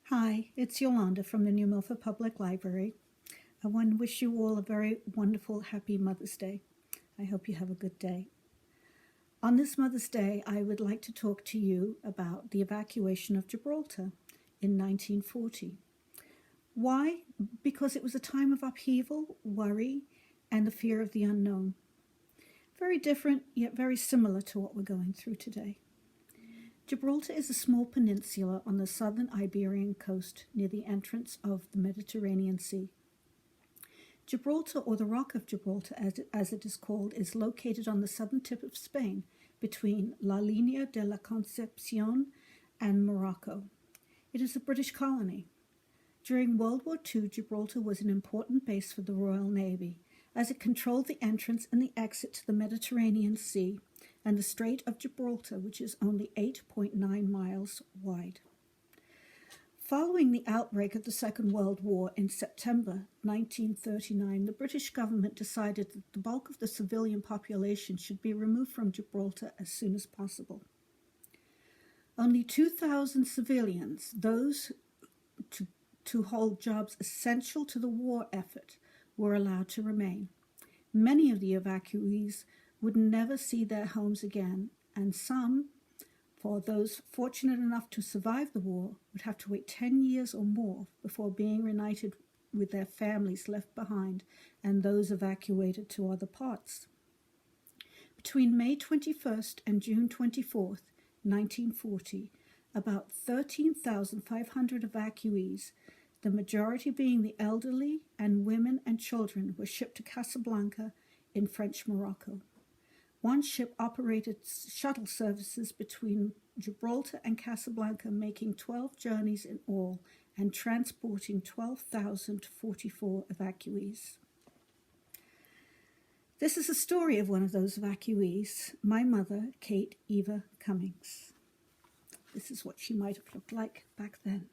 Hi, it's Yolanda from the New Milford Public Library. I want to wish you all a very wonderful, happy Mother's Day. I hope you have a good day. On this Mother's Day, I would like to talk to you about the evacuation of Gibraltar in 1940. Why? Because it was a time of upheaval, worry, and the fear of the unknown. Very different, yet very similar to what we're going through today. Gibraltar is a small peninsula on the southern Iberian coast near the entrance of the Mediterranean Sea. Gibraltar, or the Rock of Gibraltar as it is called, is located on the southern tip of Spain between La Línea de la Concepción and Morocco. It is a British colony. During World War II, Gibraltar was an important base for the Royal Navy, as it controlled the entrance and the exit to the Mediterranean Sea and the Strait of Gibraltar, which is only 8.9 miles wide. Following the outbreak of the Second World War in September 1939, the British government decided that the bulk of the civilian population should be removed from Gibraltar as soon as possible. Only 2,000 civilians, those to hold jobs essential to the war effort, were allowed to remain. Many of the evacuees would never see their homes again, and some, for those fortunate enough to survive the war, would have to wait 10 years or more before being reunited with their families left behind and those evacuated to other parts. Between May 21st and June 24th, 1940, about 13,500 evacuees, the majority being the elderly and women and children, were shipped to Casablanca in French Morocco. One ship operated shuttle services between Gibraltar and Casablanca, making 12 journeys in all and transporting 12,044 evacuees. This is a story of one of those evacuees, my mother, Kate Eva Cummings. This is what she might have looked like back then.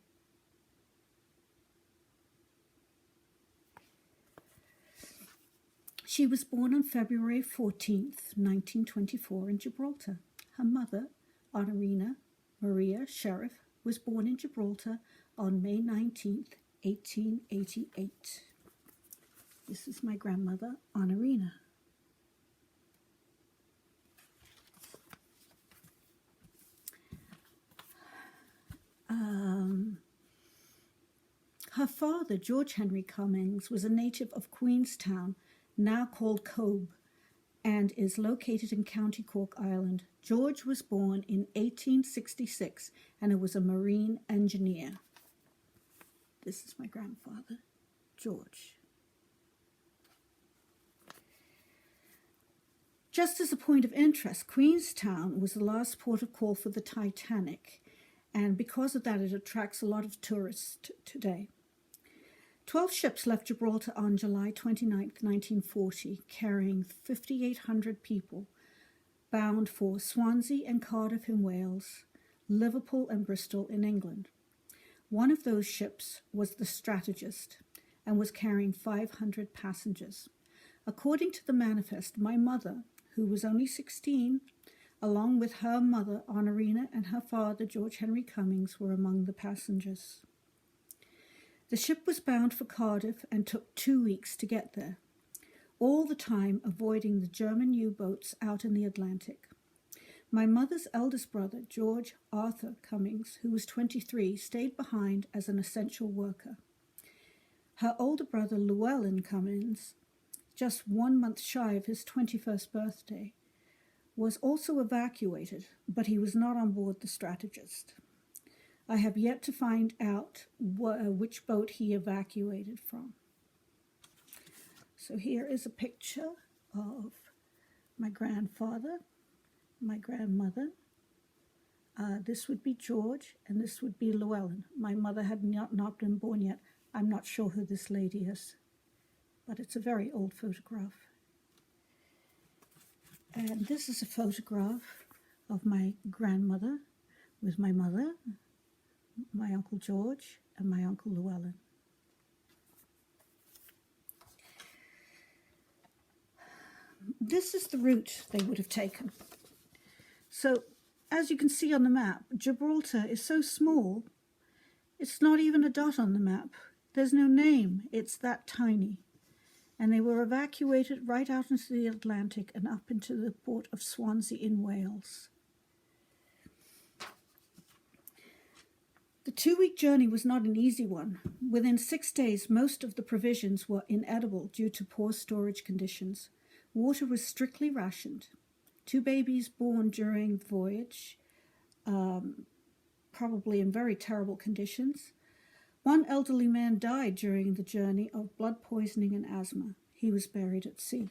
She was born on February 14th, 1924 in Gibraltar. Her mother, Honorina Maria Sheriff, was born in Gibraltar on May 19th, 1888. This is my grandmother, Honorina. Her father, George Henry Cummings, was a native of Queenstown, now called Cobh, and is located in County Cork, Ireland. George was born in 1866 and was a marine engineer. This is my grandfather, George. Just as a point of interest, Queenstown was the last port of call for the Titanic, and because of that, it attracts a lot of tourists today. 12 ships left Gibraltar on July 29, 1940, carrying 5,800 people, bound for Swansea and Cardiff in Wales, Liverpool and Bristol in England. One of those ships was the Strategist and was carrying 500 passengers. According to the manifest, my mother, who was only 16, along with her mother, Honorina, and her father, George Henry Cummings, were among the passengers. The ship was bound for Cardiff and took 2 weeks to get there, all the time avoiding the German U-boats out in the Atlantic. My mother's eldest brother, George Arthur Cummings, who was 23, stayed behind as an essential worker. Her older brother, Llewellyn Cummings, just 1 month shy of his 21st birthday, was also evacuated, but he was not on board the Strategist. I have yet to find out which boat he evacuated from. So here is a picture of my grandfather, my grandmother. This would be George, and this would be Llewellyn. My mother had not been born yet. I'm not sure who this lady is, but it's a very old photograph. And this is a photograph of my grandmother with my mother, my Uncle George, and my Uncle Llewellyn. This is the route they would have taken. So, as you can see on the map, Gibraltar is so small It's not even a dot on the map. There's no name. It's that tiny. And they were evacuated right out into the Atlantic and up into the port of Swansea in Wales. The 2-week journey was not an easy one. Within 6 days, most of the provisions were inedible due to poor storage conditions. Water was strictly rationed. 2 babies born during the voyage, probably in very terrible conditions. 1 elderly man died during the journey of blood poisoning and asthma. He was buried at sea.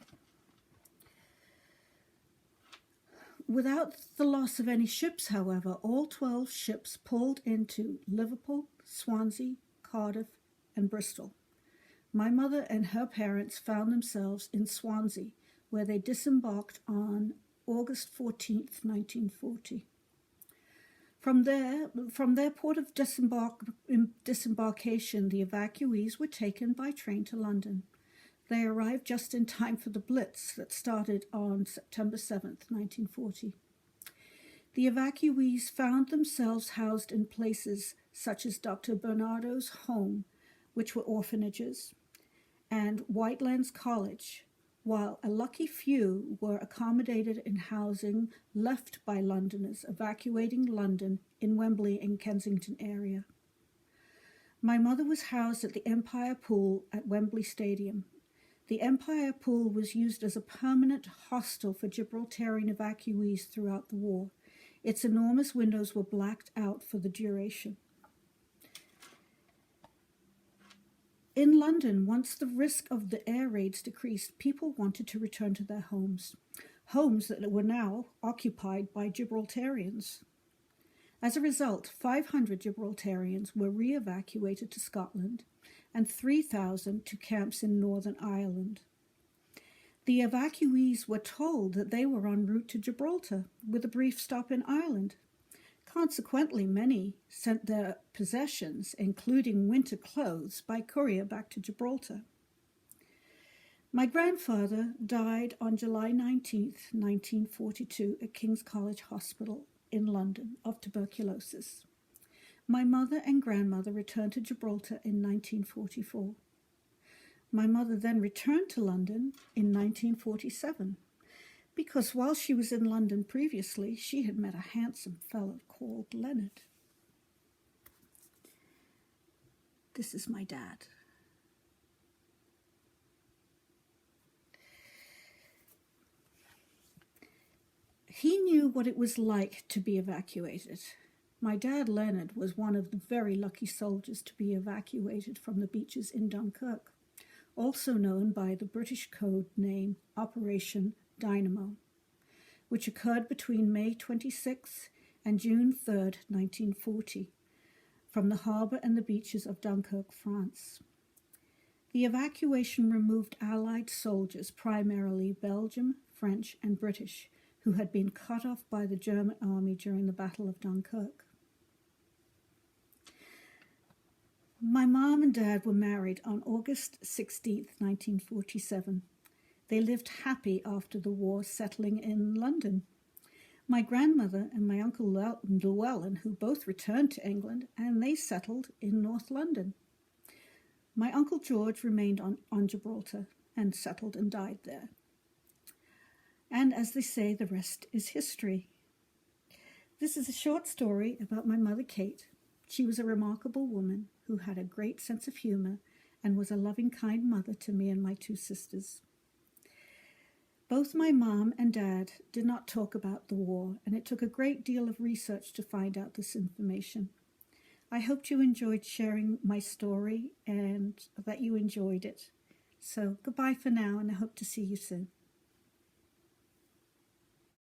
Without the loss of any ships, however, all 12 ships pulled into Liverpool, Swansea, Cardiff, and Bristol. My mother and her parents found themselves in Swansea, where they disembarked on August 14th, 1940. From their port of disembarkation, the evacuees were taken by train to London. They arrived just in time for the Blitz that started on September 7th, 1940. The evacuees found themselves housed in places such as Dr. Bernardo's home, which were orphanages, and Whitelands College, while a lucky few were accommodated in housing left by Londoners evacuating London in Wembley and Kensington area. My mother was housed at the Empire Pool at Wembley Stadium. The Empire Pool was used as a permanent hostel for Gibraltarian evacuees throughout the war. Its enormous windows were blacked out for the duration. In London, once the risk of the air raids decreased, people wanted to return to their homes that were now occupied by Gibraltarians. As a result, 500 Gibraltarians were re-evacuated to Scotland and 3,000 to camps in Northern Ireland. The evacuees were told that they were en route to Gibraltar, with a brief stop in Ireland. Consequently, many sent their possessions, including winter clothes, by courier back to Gibraltar. My grandfather died on July 19th, 1942, at King's College Hospital in London of tuberculosis. My mother and grandmother returned to Gibraltar in 1944. My mother then returned to London in 1947, because while she was in London previously, she had met a handsome fellow called Leonard. This is my dad. He knew what it was like to be evacuated. My dad, Leonard, was one of the very lucky soldiers to be evacuated from the beaches in Dunkirk, also known by the British code name Operation Dynamo, which occurred between May 26 and June 3, 1940, from the harbour and the beaches of Dunkirk, France. The evacuation removed Allied soldiers, primarily Belgium, French, and British, who had been cut off by the German army during the Battle of Dunkirk. My mom and dad were married on August 16, 1947. They lived happy after the war, settling in London. My grandmother and my uncle Llewellyn, who both returned to England, and they settled in North London. My uncle George remained on Gibraltar and settled and died there. And as they say, the rest is history. This is a short story about my mother, Kate. She was a remarkable woman who had a great sense of humor and was a loving, kind mother to me and my 2 sisters. Both my mom and dad did not talk about the war, and it took a great deal of research to find out this information. I hoped you enjoyed sharing my story and that you enjoyed it. So goodbye for now, and I hope to see you soon.